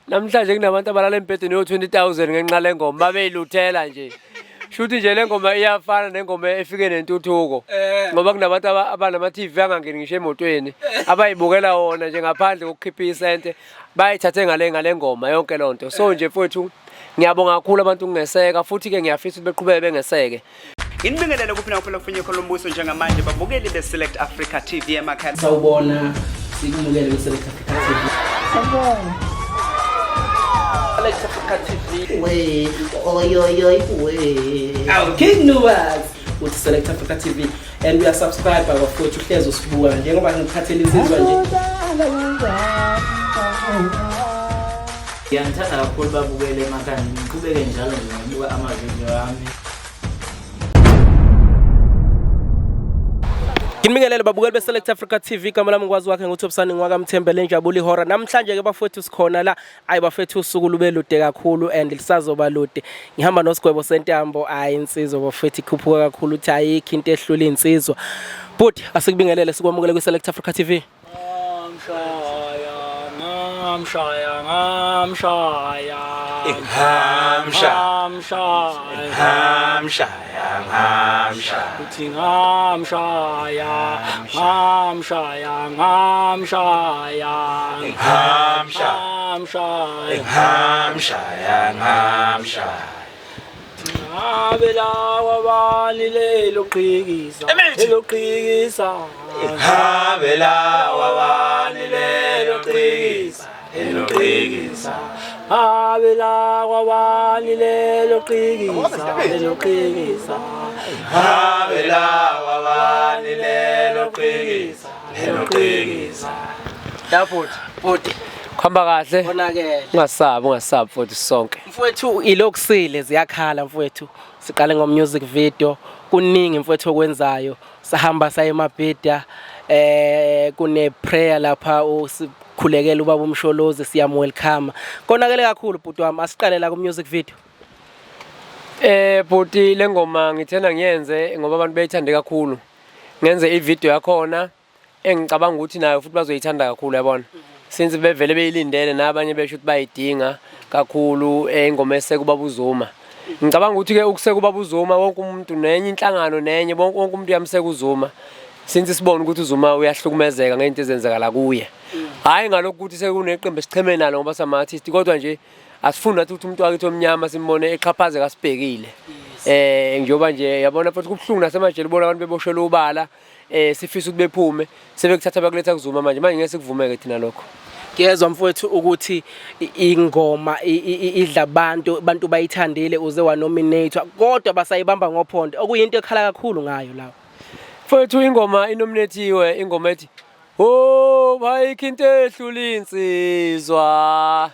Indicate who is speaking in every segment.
Speaker 1: Namhlanje kunabantu abalala embhedeni yo-20,000 ngenxa lengoma babeyiluthela nje. Shuthi nje lengoma iyafana nengoma efike nentuthuko. Ngoba kunabantu abanama-TV angangeni ngisho emotweni abayibukela wona nje ngaphandle kokukhipha isente bayithathe ngale ngoma yonke lonto. So nje mfowethu ngiyabonga kakhulu abantu kungeseka futhi ke ngiyafisa ukuthi beqhubeke bengeseke.
Speaker 2: Inibingelele kuphina kuphela kufinye Kolombuso njengamanje babukeli beSelect Africa TV emakhaya.
Speaker 3: Sawubona sikumukele beSelect Africa TV.
Speaker 4: Sawubona.
Speaker 3: Select Africa TV.
Speaker 4: Wait, wait.
Speaker 3: Our King Nuwas with Select Africa TV and we are subscribed by bafowethu Hlezo Sibuka njengoba ngiphathele insizwa nje.
Speaker 4: Ngiyangithanda kakhulu babukele emakhaya ngiqhubeke njalo ngibuka amavideo ami.
Speaker 3: Ngibingelele babukeli beSelect Africa TV igama lami ngikwazi wakhe nguThobisani ngwakamthembele Njabuli Hora. Namhlanje ke bafowethu sikhona la ayi bafowethu usuku lube lude kakhulu and lisazoba lude. Ngihamba noSigwebo Sentambo insizwa bafowethu ikhuphuka kakhulu uthi ayikho into ehlula insizwa. But asikubingelele sikwamukele kwiSelect Africa TV.
Speaker 4: Ngamshaya. Uthi ngamshaya. Abela wabani lelo qhikisa.
Speaker 2: Habela wabani lelo qhikisa.
Speaker 4: Abela wabani lelo qhikisa.
Speaker 2: Habela wabani lelo qhikisa.
Speaker 1: Futhi khamba kahle.
Speaker 3: Bonake.
Speaker 1: Ungasabi futhi sonke.
Speaker 3: Mfowethu ilokusile ziyakhala mfowethu. Siqale ngomusic video. Kuningi mfowethu okwenzayo. Sahamba saye emabhida kune prayer lapha usikhulekela ubaba uMsholozi siyamwelcome. Konakele kakhulu bhuti wami asiqale la ku-music video.
Speaker 1: Bhuti lengoma ngithena ngiyenze ngoba abantu beyithande kakhulu. Ngenze ivideo yakhona engicabanga ukuthi nayo futhi bazoyithanda kakhulu yabona. Since bevele beyilindele nabanye besho ukuthi bayidinga kakhulu ingoma eseke ubaba uZuma. Ngicabanga ukuthi ke ukuseka ubaba uZuma wonke umuntu nenye inhlangano nenye wonke umuntu yamseka uZuma. Since sibona ukuthi uZuma uyahlukumezeka ngento ezenzeka la kuye. Hayi ngalokho ukuthi sekuneqembu esicheme nalo ngoba sama artist kodwa nje asifuni ukuthi umuntu wakithi omnyama simbone eqhaphaze kasibhekile. Njengoba nje yabona futhi kubhlungu nasemajele bona abantu beboshelwe ubala sifisa ukuthi bephume sebekuthatha bakuletha kuZuma manje ngeke sikuvumeke thina lokho.
Speaker 3: Ngiyezwa mfowethu ukuthi ingoma idla abantu bayithandile uze wanominatewa kodwa basayibamba ngophondo okuyinto ekhala kakhulu ngayo lawo.
Speaker 1: Mfowethu ingoma inominatiwe ingoma ethi oh bayikho into ehlula insizwa.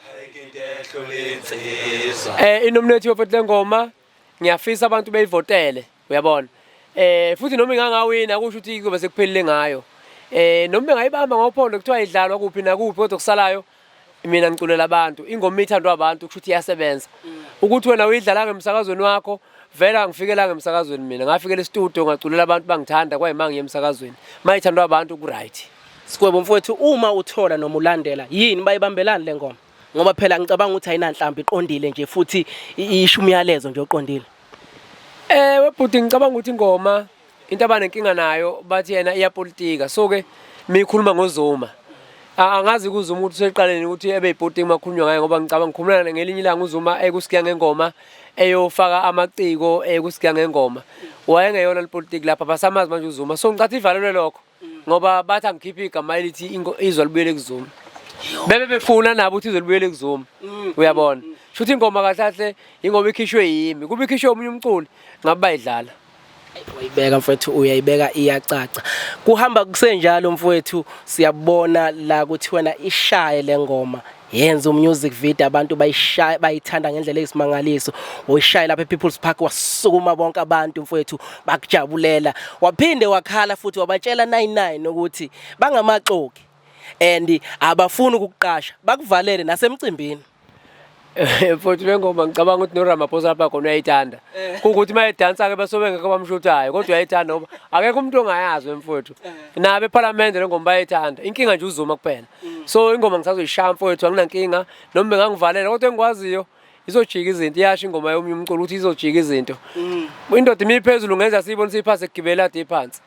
Speaker 1: Inominatiwe futhi lengoma ngiyafisa abantu beyivotele uyabona. Futhi noma ingangawina kusho ukuthi kube sekuphelile ngayo. Noma ngayibamba ngophondo kuthiwa idlalwa kuphi nakuphi kodwa kusalayo mina ngiculela abantu ingoma ithandwa abantu kusho ukuthi iyasebenza. Ukuthi wena uyidlala ngemsakazweni wakho vela ngifikela ngemsakazweni mina ngafikela e-studio ngaculela abantu bangithanda kwayima ngiye emsakazweni mayithandwa abantu ku right.
Speaker 3: Sigwebo mfowethu uma uthola noma ulandela yini bayibambelani le ngoma ngoba phela ngicabanga ukuthi ayinanhlamba iqondile nje futhi isho umyalezo nje oqondile.
Speaker 1: Webhuti ngicabanga ukuthi ingoma into abanenkinga nayo bathi yena iyapolitika so ke mikhuluma ngoZuma. Angazi kuZuma ukuthi useqaleni ukuthi ebeyipolitiki makhulunywa ngayo ngoba ngicabanga ngikhulumana ngelinye ilanga uZuma ekusikiya ngengoma eyofaka amaciko kusikiya ngengoma. Wayengeyona lipolitiki lapha basamazi manje uZuma so ngicathi ivalelwe lokho ngoba bathi angikhiphi igama elithi izwe libuyele kuZuma. Befuna nabo ukuthi izwe libuyele kuZuma. Uyabona? Shuthi ingoma kahle ingoma ikhishwe yimi kube ikhishwe omunye umculi ngabe bayidlala.
Speaker 3: Uyibeka mfowethu uyayibeka iyacaca. Kuhamba kusenjalo mfowethu siyabona la ukuthi wena ishaye lengoma yenza umusic video abantu bayithanda ngendlela eyisimangaliso. Uyishaye lapha ePeople's Park wasukuma bonke abantu mfowethu bakujabulela. Waphinde wakhala futhi wabatshela 99 ukuthi bangamaxoki and abafuni ukukuqasha bakuvalele nasemcimbini.
Speaker 1: Futhi le ngoma ngicabanga ukuthi noRamaphosa lapha khona uyayithanda. Kukuthi mayedansa ke basobe ngeke bamshuthayo kodwa uyayithanda ngoba akekho umuntu ongayazi mfowethu. Nabe eParliament le ngoma bayayithanda. Inkinga nje uZuma kuphela. So ingoma ngisazoyishaya mfowethu anginankinga noma bengangivalela kodwa engikwaziyo izojika izinto iyasho ingoma yomunye umculo ukuthi izojika izinto. Indoda imiphezulu ngenza siyibona siphase kugibela ade phansi.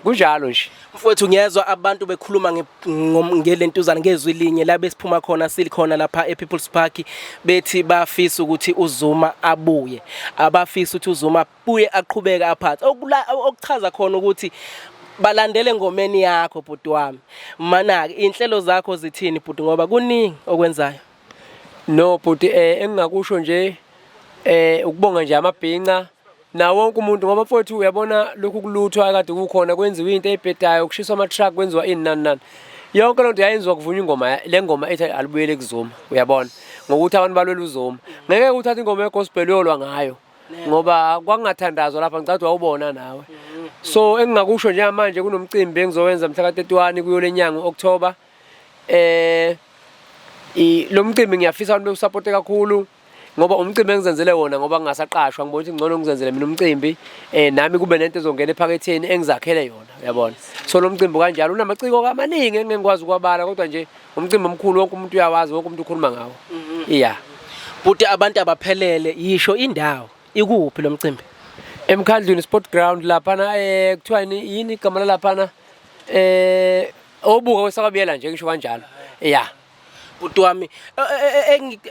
Speaker 1: Kunjalo nje.
Speaker 3: Mfowethu ngiyezwa abantu bekhuluma ngelentuzana ngezwi linye la besiphuma khona silikhona lapha ePeople's Park bethi bafisa ukuthi uZuma abuye. Abafisa ukuthi uZuma abuye aqhubeke aphathe. Okuchaza khona ukuthi balandele ngomeni yakho bhuti wami. Mana ke inhlelo zakho zithini bhuti ngoba kuningi okwenzayo.
Speaker 1: No bhuti engingakusho nje ukubonga nje amabhinqa na wonke umuntu ngoba mfowethu uyabona lokhu kuluthwa kade kukhona kwenziwa into ebhedayo ukushiswa ama truck kwenziwa ini nani yonke lonto yayenziwa kuvunywa ingoma le ngoma ethi alibuyele kuZuma uyabona ngokuthi abantu balwela uZuma ngeke uthathe ingoma yegospel yolwa ngayo ngoba kwakungathandazwa lapha ngicade wawubona nawe so engingakusho nje manje kunomcimbi engizowenza mhla ka31 kuyo lenyanga October lo mcimbi ngiyafisa abantu besupport kakhulu ngoba umcimbi engizenzele wona ngoba ngingasaqashwa ngibona ukuthi ngcono ngizenzele mina umcimbi nami kube nento ezongena ephaketheni engizakhele yona uyabona so lo mcimbi kanjalo unamaciko amaningi engengikwazi ukwabala kodwa nje umcimbi omkhulu wonke umuntu uyawazi wonke umuntu ukhuluma ngawo iya
Speaker 3: buti abantu abaphelele yisho indawo ikuphi lo mcimbi
Speaker 1: eMkhandlwini Sport Ground lapha kuthiwa yini igama lapha obuka wesakabiyela nje ngisho kanjalo iya
Speaker 3: buti wami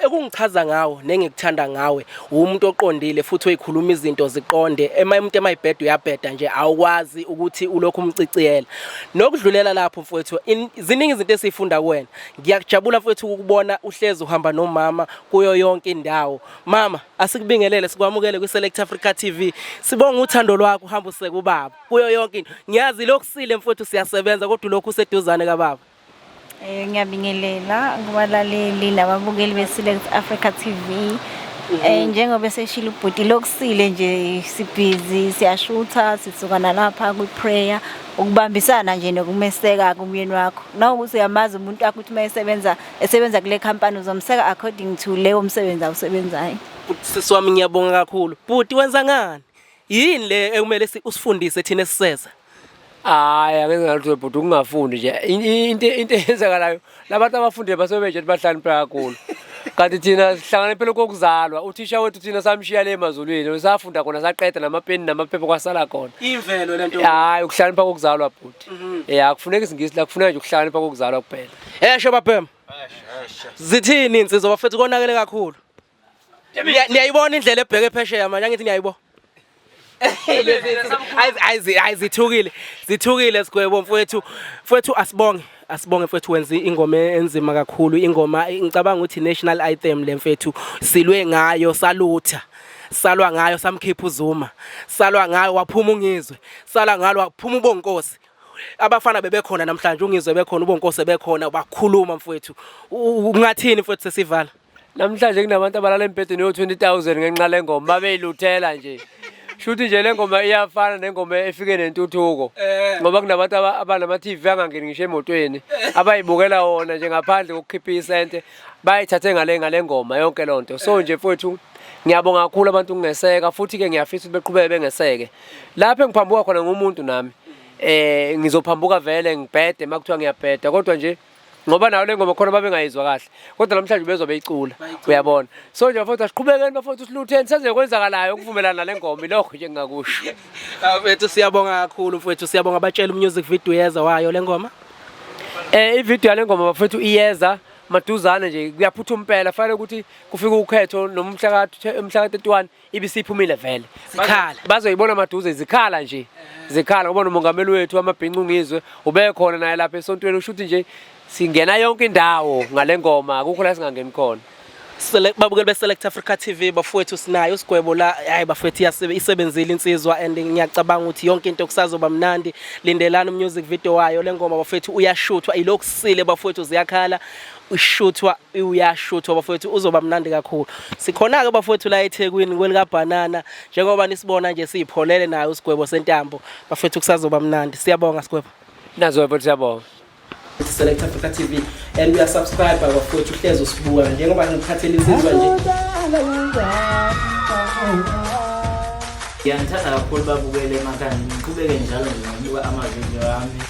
Speaker 3: ekungichaza ngawo nengikuthanda ngawe umuntu oqondile futhi oyikhuluma izinto ziqonde umuntu emayibhedo uyabheda nje awukwazi ukuthi ulokhu umciciyela nokudlulela lapho mfowethu ziningi izinto esifunda kuwena ngiyakujabula mfowethu ukubona uhlezi uhamba nomama kuyo yonke indawo mama asikubingelele sikwamukele kwiSelect Africa TV sibonga uthando lwakho uhamba usekubaba kuyo yonke ngiyazi lokusile mfowethu siyasebenza kodwa lokhu useduzane kababa
Speaker 5: ngiyabingelela kubalaleli nababukeli beSelect Africa TV njengoba seshilo ubhuti lokusile nje sibhizi siyashutha sisukana lapha kuprayer ukubambisana nje nokumeseka kumyeni wakho nawukuthi uyamazi umuntu wakho uthi esebenza kule company uzomseka according to leyo umsebenzi awusebenzayo
Speaker 3: sisi wami ngiyabonga kakhulu bhuti wenza ngani yini le ekumele usifundise thina esiseza
Speaker 1: hayi angeke ngalutho bhuti ungafundi nje into eyenzakalayo labantu abafundile basebenje bahlani kakhulu kanti thina sihlangane phela kokuzalwa uthisha wethu thina samshiya le emazulwini safunda khona saqeda namapeni namaphepha kwasala khona
Speaker 3: imvelo lento
Speaker 1: hayi ukuhlanipha kokuzalwa bhuti akufuneki isingisi la kufuneka nje ukuhlanipha kokuzalwa kuphela
Speaker 3: esho baphem zithini insizwa bafethu konakele kakhulu niyayibona indlela ebheke phesheya manje ngithi niyayibona zithukile sigwebo mfowethu asibonge mfowethu wenza ingoma enzima kakhulu ingoma ngicabanga ukuthi national anthem le mfowethu silwe ngayo salwa ngayo samkhipha uZuma salwa ngayo waphuma ungizwe sala ngalo waphuma ubonkosi abafana bebekhona namhlanje ungizwe bekhona ubonkosi bekhona bakhuluma mfowethu ungathini mfowethu sesivala
Speaker 1: namhlanje kunabantu abalala empedeni yo20,000 ngenxa lengoma babeyiluthela nje shuthi nje lengoma iyafana nengoma efike nentuthuko ngoba kunabantu abanama TV angangeni ngisho emotweni abayibukela wona nje ngaphandle kokukhipha isente bayithathe ngale ngoma yonke lonto so nje mfowethu ngiyabonga kakhulu abantu ungeseka futhi ke ngiyafisa ukuthi beqhubeke bengeseke lapha engiphambuka khona ngumuntu nami ngizophambuka vele ngibhede makuthiwa ngiyabheda kodwa nje ngoba nayo lengoma khona babengayizwa kahle kodwa namhlanje bezwe beyicula uyabona so nje mfowethu asiqhubekeni bafowethu silutheni senze kwenzakalayo ukuvumelana nalengoma ilokho nje engakusho
Speaker 3: mfowethu siyabonga kakhulu mfowethu siyabonga abatshela music video yeza wayo lengoma
Speaker 1: ivideo yalengoma bafowethu iyeza maduzane nje kuyaphuthuma impela fanele ukuthi kufike ukhetho nomhla ka31 ibisiphumile vele
Speaker 3: zikhala
Speaker 1: bazoyibona maduze zikhala nje zikhala ngoba nomongameli wethu amabhinqa ungizwe ubekhona naye lapha esontweni ushuthi nje singena yonke indawo ngalengoma akukho la singangeni khona
Speaker 3: babukeli beSelect Africa TV bafowethu sinayo usigwebo la hayi bafowethu isebenzile insizwa and ngiyacabanga ukuthi yonke into kusazoba mnandi lindelana music video wayo lengoma bafowethu uyashuthwa ilokusile bafowethu ziyakhala uyashuthwa bafowethu uzoba mnandi kakhulu sikhona ke bafowethu la eThekwini kwelika banana njengoba nisibona nje siyipholele nayo usigwebo sentambo bafowethu kusazoba mnandi siyabonga sigwebo
Speaker 1: nazo bafowethu siyabonga
Speaker 3: Select Africa TV and we are subscribed bafowethu uhlezi usibuka njengoba ngikhathele insizwa nje.
Speaker 4: Ngiyangithanda kakhulu babukele emakhaya, ngiqhubeke njalo ngibuka amavidiyo ami.